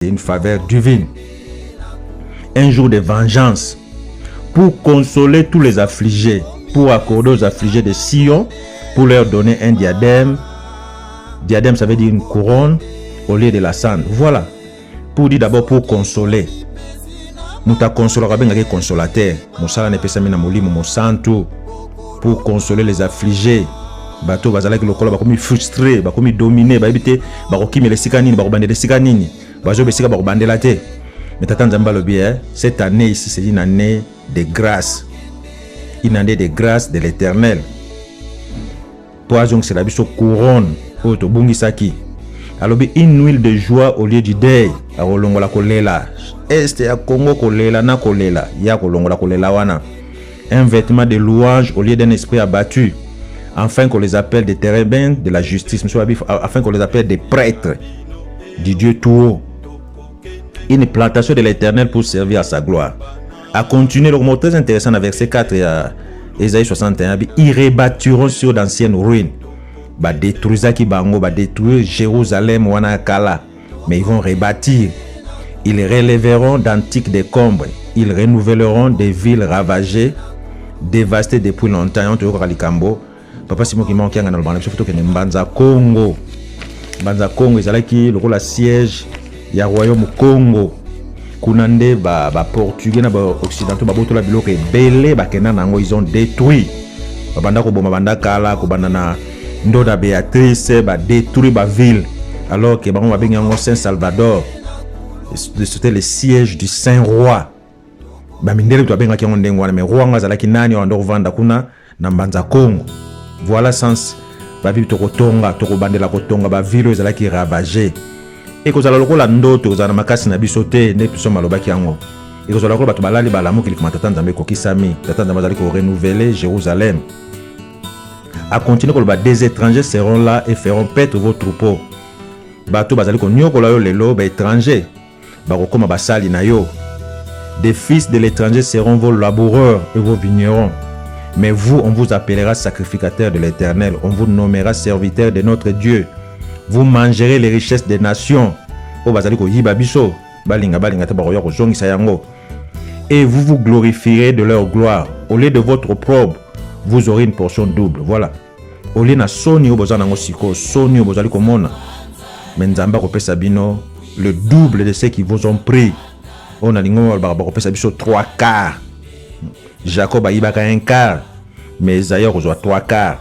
une faveur divine, un jour de vengeance, pour consoler tous les affligés, pour accorder aux affligés de Sion, pour leur donner un diadème. Diadème, ça veut dire une couronne au lieu de la cendre. Voilà. Pour dire d'abord pour consoler. Mouta consolera bien avec consolateur. Moussala ne peut pas m'amener mon santo pour consoler les affligés. Bateau bazala ki lokola bakomi frustré, bakomi dominé, babité, bakoki me lesikanini, bakobande lesikanini, bazo besika bakobande la te. Mais tata nzamba lobi, cette année ici c'est une année de grâce. Une année de grâce de l'Éternel. Poison c'est la biso couronne au to bungisaki. Alobi une huile de joie au lieu du deuil. Akolongola kolela. Este ya Congo kolela na kolela, ya kolongola kolela wana. Un vêtement de louange au lieu d'un esprit abattu. Afin qu'on les appelle des térébins de la justice, afin qu'on les appelle des prêtres du Dieu tout haut. Une plantation de l'Éternel pour servir à sa gloire. À continuer, le mot très intéressant dans verset 4 et à Ésaïe 61, ils rebâtiront sur d'anciennes ruines. Bah détruisent qui bango, bah détruire Jérusalem ou Anakala, mais ils vont rebâtir. Ils relèveront d'antiques décombres. Ils renouvelleront des villes ravagées, dévastées depuis longtemps. Papa Simon qui manque dans le banc, surtout que Mbanza Congo. Mbanza Congo, ils ont le siège, il y a royaume Congo. Kunande ba portugais na ba occidentaux ba botola biloko ebele ba kena nango ils ont détruit. Ba banda ko boma banda kala ko banda na Ndoda Béatrice ba détruit ba ville alors que ba on ba benga Saint Salvador. C'était le siège du Saint Roi. Ba mindele to benga ki ndengo wana mais roi ngazala ki nani wa ndo vanda kuna na Mbanza Congo. Voilà sens ba bibi to kotonga to ko bandela kotonga ba ville ezala ki ravagé. Et que vous allez la ndoto vous allez makasi na bisote ne plus malobaki yango et que vous allez bato balali balamu ki likamata nzambe ko kisami tata nzambe azali ko renouveler Jérusalem. À continuer que des étrangers seront là et feront paître vos troupeaux. Bato bazali ko nyokola yo lelo ba étrangers ba ko koma basali na yo. Des fils de l'étranger seront vos laboureurs et vos vignerons. Mais vous, on vous appellera sacrificateurs de l'Éternel, on vous nommera serviteurs de notre Dieu. Vous mangerez les richesses des nations. Et vous vous glorifierez de leur gloire. Au lieu de votre opprobre, vous aurez une portion double. Voilà. Au lieu de soni soni le double de ceux qui vous ont pris. On a dit 3 quarts. Jacob a eu un quart. Mais Isaïe reçoit 3 quarts.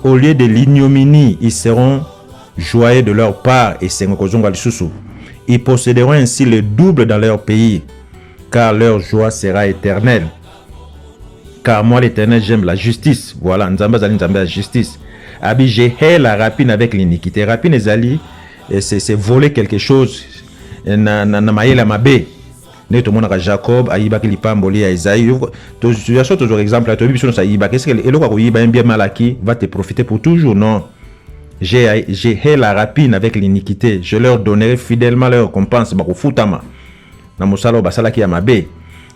Au lieu de l'ignominie, ils seront joyeux de leur part et ils posséderont ainsi le double dans leur pays, car leur joie sera éternelle. Car moi l'Éternel j'aime la justice. Voilà, Nzamba zali Nzamba la justice. Abi j'ai la rapine avec l'iniquité. Rapine ezali c'est voler quelque chose na maïla mabe. Ne tout le monde a Jacob aïba ki lipamboli à Isaïe. Tu as toujours exemple tu biso ça aïba qu'est-ce que le ko yiba un bien malaki va te profiter pour toujours non. J'ai la rapine avec l'iniquité. Je leur donnerai fidèlement leur récompense.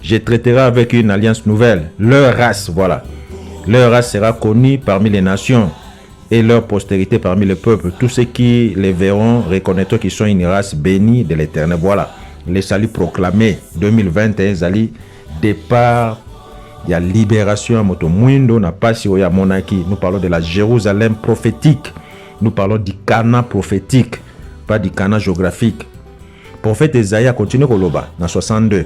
Je traiterai avec une alliance nouvelle. Leur race, voilà. Leur race sera connue parmi les nations et leur postérité parmi les peuples. Tous ceux qui les verront reconnaîtront qu'ils sont une race bénie de l'Éternel. Voilà. Les saluts proclamés 2021, Zali, départ. Il y a libération à Motomouindo, n'a pas si oya monaki. Nous parlons de la Jérusalem prophétique. Nous parlons du Cana prophétique, pas du Cana géographique. Prophète Esaïe a continué Koloba dans 62.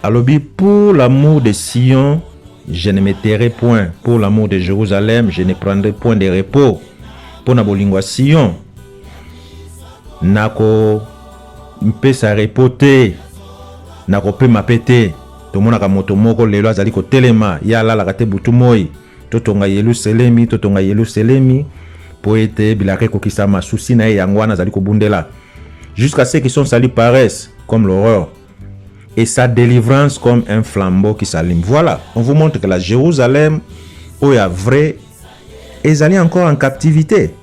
Alobi, pour l'amour de Sion, je ne me tairai point. Pour l'amour de Jérusalem, je ne prendrai point de repos. Pour Nabolingwa Sion, Nako mpe sa repote, Nako pe mapete. Tout le monde a moto moko lelo azali ko telema ya la la kate butu moi. Totonga Yerusalemi, totonga Yerusalemi, poète bilake kokisama souci na yangwana zali kobundela. Jusqu'à ceux qui sont salis paraissent comme l'horreur et sa délivrance comme un flambeau qui s'allume. Voilà, on vous montre que la Jérusalem, où il y a vrai, ils allaient encore en captivité.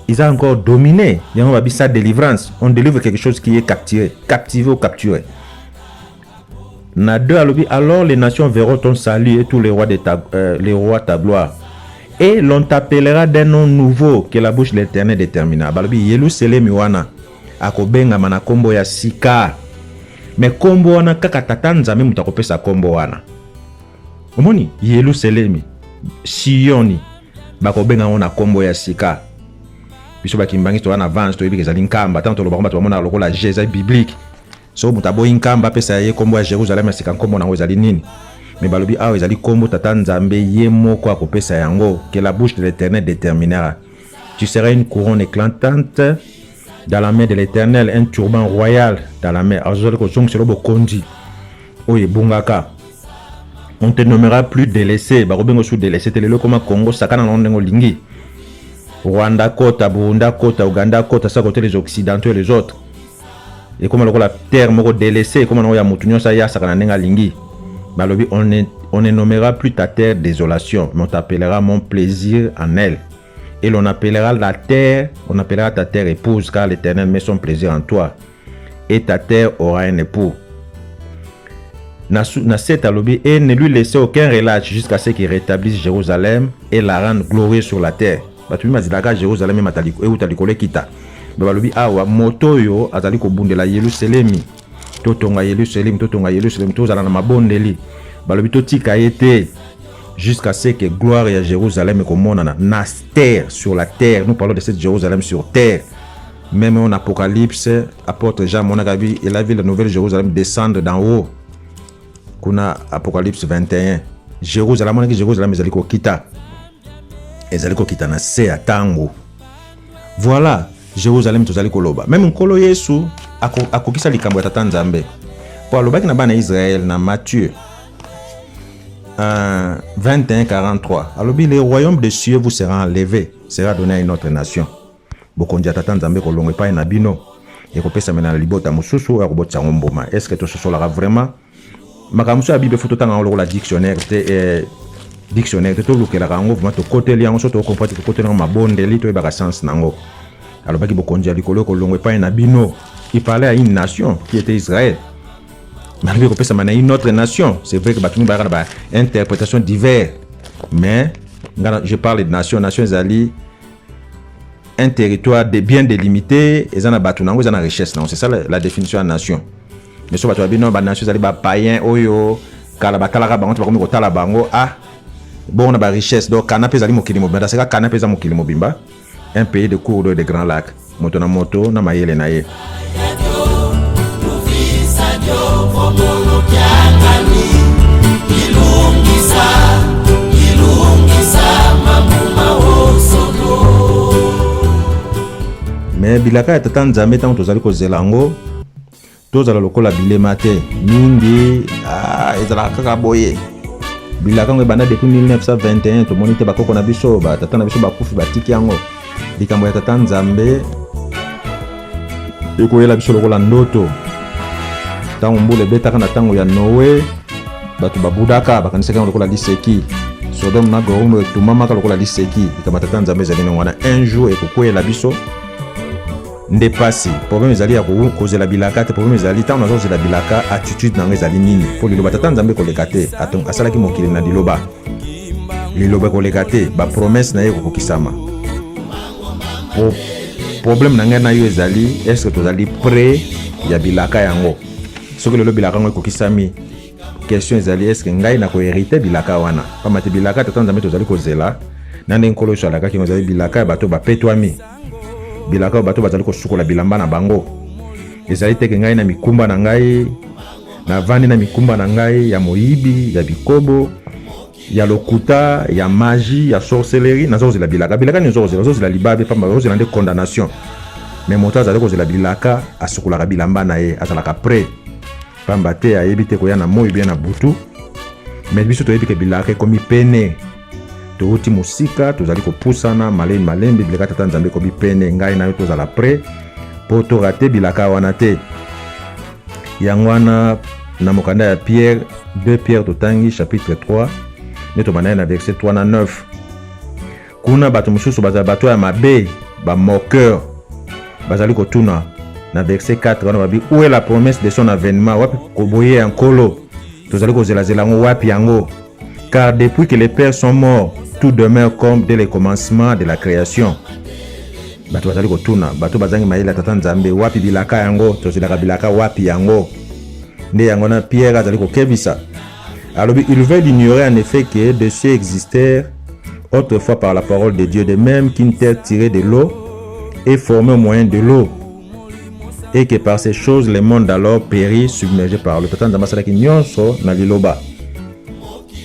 Ils ont encore dominé. Il y a sa délivrance. On délivre quelque chose qui est capturé, captivé ou capturé. Alors les nations verront ton salut et tous les rois de ta gloire. Et l'on t'appellera d'un nom nouveau que la bouche de l'Éternel détermina. Yerusalem wana akobengama na kombo ya sika. Mais kombo wana kaka tata nzambe mutu akopesa kombo wana. Omoni Yerusalemi, Sioni bakobenga na kombo ya sika. Biso bakimbangi to wana avance to yebi ezali nkamba tanto lo bakomba to bamona lokola Jésus biblique. So mutu aboyi nkamba pesa ye kombo ya Jérusalem sika kombo nango ezali nini? Mais balobi awa ezali kombo tata nzambe ye moko akopesa yango, que la bouche de l'Éternel déterminera. Tu seras une couronne éclatante dans la main de l'Éternel, un turban royal dans la main. On te nommera plus délaissé. Barobengo sous délaissé. Telelo comme Congo, Sakana Londengo Lingi. Rwanda Kota, Burunda Kota, Uganda Kota, ça côté les Occidentaux et les autres. Et comme la terre moko délaissé, comme on a Moutunyo Saya, Sakana Nenga Lingi. Balobi, on ne nommera plus ta terre désolation, mais on t'appellera mon plaisir en elle. Et l'on appellera la terre, on appellera ta terre épouse, car l'Éternel met son plaisir en toi. Et ta terre aura un époux. Naset alobi, et ne lui laissez aucun relâche jusqu'à ce qu'il rétablisse Jérusalem et la rende glorieuse sur la terre. Batumi mazilaka Jérusalem mataliko e utalikole kita. Balobi awa moto yo azali ko bundela Yerusalemi. Totonga Yerusalem, tozala na mabondeli. Balobi totika ete jusqu'à ce que gloire à Jérusalem na terre sur la terre. Nous parlons de cette Jérusalem sur terre. Même en Apocalypse, apôtre Jean Monagabi, il a vu la nouvelle Jérusalem descendre d'en haut. Kuna Apocalypse 21. Jérusalem, ezaliko kita. Ezaliko kita na se atango. Voilà, Jérusalem tozaliko loba. Même nkolo Yesu akokisa likambo ya tata nzambe. Po alobaki na bana Israël na Matthieu 21-43. Alors, le royaume des cieux vous sera enlevé, sera donné à une autre nation. Bokondia tata nzambe ko longo pa na bino. Et ko pesa mena libota mususu ya kobotsa ngomboma. Est-ce que to sosola vraiment? Makamuso ya Bible photo tanga la dictionnaire dictionnaire to lokela rango vraiment to côté li ango to comprendre to côté na mabondeli to ba sens nango. Alors baki bokondia likolo ko longo pa na bino. Il parlait à une nation qui était Israël. Malgré que ça m'a une autre nation, c'est vrai que bah, tout le monde a une interprétation diverse. Mais je parle de nation, Zali, un territoire bien délimité, et ça a batunango, ça a richesse. C'est ça la définition de nation. Mais si on a bien nation, Zali, païen, oyo, kalabatala, bango, tu vas comme talabango, ah, bon, on a richesse. Donc, canapé, Zali, mokilimo, mais c'est canapé, Zali, mokilimo, bimba, un pays de cours d'eau de grands lacs. Moto, na maïe, naïe. Mais bilaka ya tata nzambe tango tozali kozela ngo tozala lokola bilema te mingi ezala kaka boye bilaka ngo ebanda depuis 1921 tomoni te bakoko na biso batata na biso bakufi batiki yango likambo ya tata nzambe ekoyela biso lokola ndoto tango mbula ebetaka na tango ya Noé bato babudaka bakanisaka lokola liseki Sodome na Gomorrhe etumamaka lokola liseki likambo ya tata nzambe ezali nango wana un jour ekokwela biso nde pasi problème ezali ya kozela bilaka te problème ezali tango nazozela bilaka attitude nango ezali nini po liloba tata nzambe koleka te asalaki mokili na liloba koleka te bapromese na ye kokokisama problème na ngai na yo ezali est-ce que tozali prêt ya bilaka yango soki lelo bilaka yango ekokisami question ezali est-ce que ngai na koherite bilaka wana pamate bilaka tata nzambe tozali kozela na nde nkolo so alakaki ezali bilaka ya bato bapetwami bilaka bato bazali kosukola bilamba na bango ezali teke ngai na mikumba na ngai na vandi na mikumba na ngai ya moyibi ya bikobo ya lokuta ya magie ya sorcellerie nazozela bilaka ni zozela libabe pamba zozela nde condamnation mais moto azali kozela bilaka asukolaka bilamba na ye azalaka prêt pamba te ayebi te koya na moyi bien na butu mais biso toyebi ke bilaka ekomi pene touti musika tozali kopusana malembe bilaka tata nzambe ekomi pene ngai na yo tozala prêt po torate bilaka wana te yango wana na mokanda ya Pierre 2 Pierre totangi chapitre 3 neto banaye na verset 3 na 9 kuna bato mosusu bazala bato ya mabe ba moqueur bazali kotuna na verset 4 wana babi où est la promesse de son avènement wapi koboye nkolo tozali kozela ngo wapi yango car depuis que les pères sont morts tout demeure comme dès le commencement de la création bato bazali kotuna bato bazangi mayele tata nzambe wapi bilaka yango tozelaka bilaka wapi yango nde yango na Pierre azali kokebisa alors il veut ignorer en effet que des cieux existèrent autrefois par la parole de Dieu, de même qu'une terre tirée de l'eau est formée au moyen de l'eau, et que par ces choses le monde alors périt submergé par l'eau. Tata nzambe asalaki nyonso na liloba.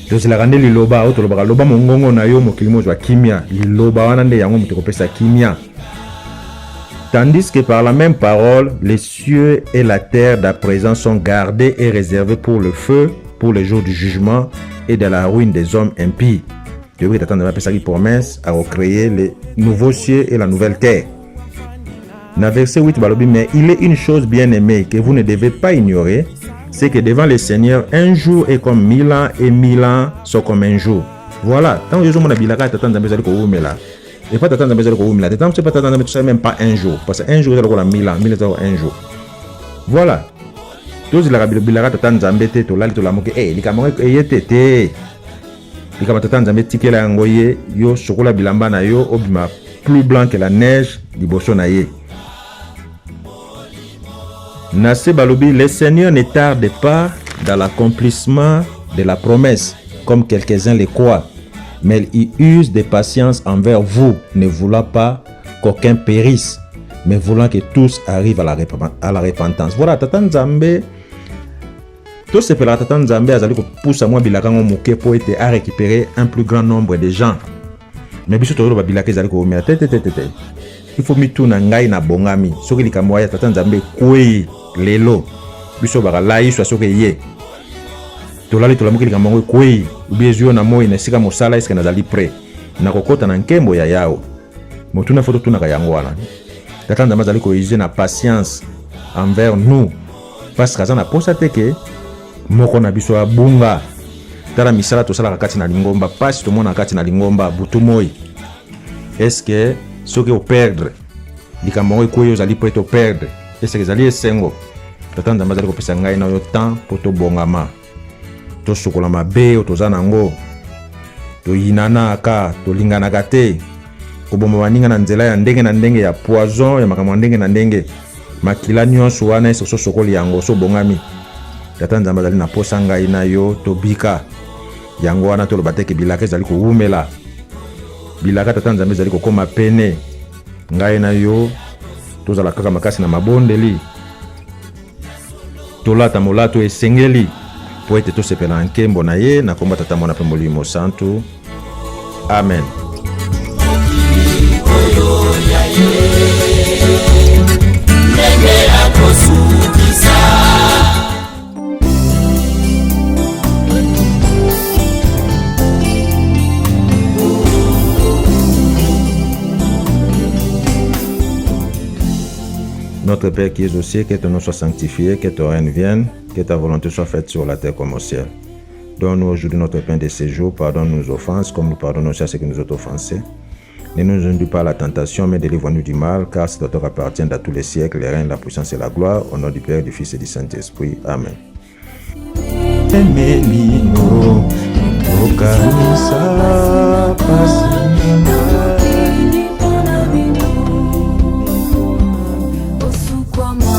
Tozelaka nde liloba oyo tolobaka loba mongongo na yo mokili mozwa kimia, liloba wana nde yango moto kopesa kimia. Tandis que par la même parole, les cieux et la terre d'à présent sont gardés et réservés pour le feu, pour le jour du jugement et de la ruine des hommes impies. Dieu veut attendre de faire promesse à recréer les nouveaux cieux et la nouvelle terre. Dans verset 8, mais il est une chose bien aimée que vous ne devez pas ignorer, c'est que devant le Seigneur, un jour est comme 1000 ans et 1000 ans sont comme un jour. Voilà, tant que je me bilaka t'attends de là. Et pas t'attendre de là. Tant que pas t'attendre de même pas un jour, parce que un jour c'est comme 1000 ans, 1000 ans un jour. Voilà. Tous les bilaka t'attends d'embêter to lali to la moke eh likamoko eyetete. Likama tata nzambe tikela yango ye yo sokola bilamba na yo obima plus blanc que la neige liboso na ye. Nase balobi, le Seigneur ne tarde pas dans l'accomplissement de la promesse comme quelques-uns le croient, mais il use de patience envers vous, ne voulant pas qu'aucun périsse, mais voulant que tous arrivent à la repentance. Voilà, tata nzambe tout ce que la tata nzambe azali ko poussa moi bilaka ngo moke po ete a récupérer un plus grand nombre de gens. Mais biso to ba bilaka ezali ko mera tete. Il faut mituna ngai na bongami. Soki likambo ya tata nzambe kwei lelo. Biso ba lai so soki ye. To lali to lamuki likambo ngo kwei. Ubiezo na moi na sika mosala eske na zali prêt. Na kokota na nkembo ya yao. Motuna foto tuna ka yango wana. Tata nzambe azali ko user na patience envers nous. Parce que ça na posa teke moko na biso abunga tala misala to sala kati na lingomba pasi to mona kati na lingomba butu moi est-ce que soki o perdre likambo ngo koyo zali prêt to perdre est-ce que zali esengo tata nzambe azali kopesa ngai na yo temps po to bongama to sokola mabe o to zana ngo to yinana ka to lingana kate ko bomba baninga na nzela ya ndenge ya poison ya makambo ndenge na ndenge makila nyonso wana eso sokoli yango so bongami. Tata nzambe azali na posa ngai na yo tobika yango wana toloba teke bilaka ezali koumela bilaka tata nzambe ezali kokoma pene ngai na yo tozala kaka makasi na mabondeli tolata molato esengeli po ete tosepela nkembo na ye na komba tata mwana pe molimo santu amen. Notre Père qui es aux cieux, que ton nom soit sanctifié, que ton règne vienne, que ta volonté soit faite sur la terre comme au ciel. Donne-nous aujourd'hui notre pain de ce jour, pardonne nos offenses, comme nous pardonnons aussi à ceux qui nous ont offensés. Ne nous induis pas à la tentation, mais délivre-nous du mal, car c'est à toi qu'appartient à tous les siècles, le règne, la puissance et la gloire, au nom du Père, du Fils et du Saint-Esprit. Amen. Como